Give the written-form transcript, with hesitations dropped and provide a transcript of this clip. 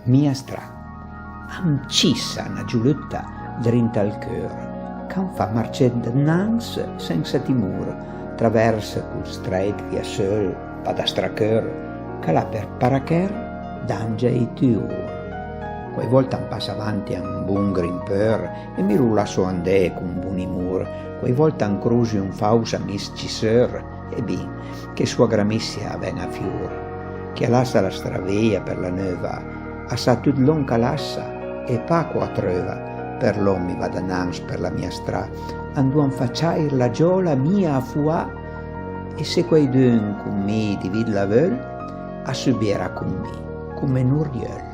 mia strà, am cissa una giulutta drinta al cœur, can fa marcet nans senza timur, traversa col strait via seul, padastracœur, che l'ha per paracher, dangia e tiur. Quai volta passa avanti a un buon grimpeur e mi rulla su andè con buon imur, quai volta cruci un fausa miscisseur e bin, che sua grammissia ven a fiur, che lassa la stravia per la neva, a sa tut lon calassa e paco a treva, per l'om mi vada nans per la mia strà, anduan facciair la giola mia a fuà, e se quai dun con mi divid la veul, a subiera con mi, come Nuriel.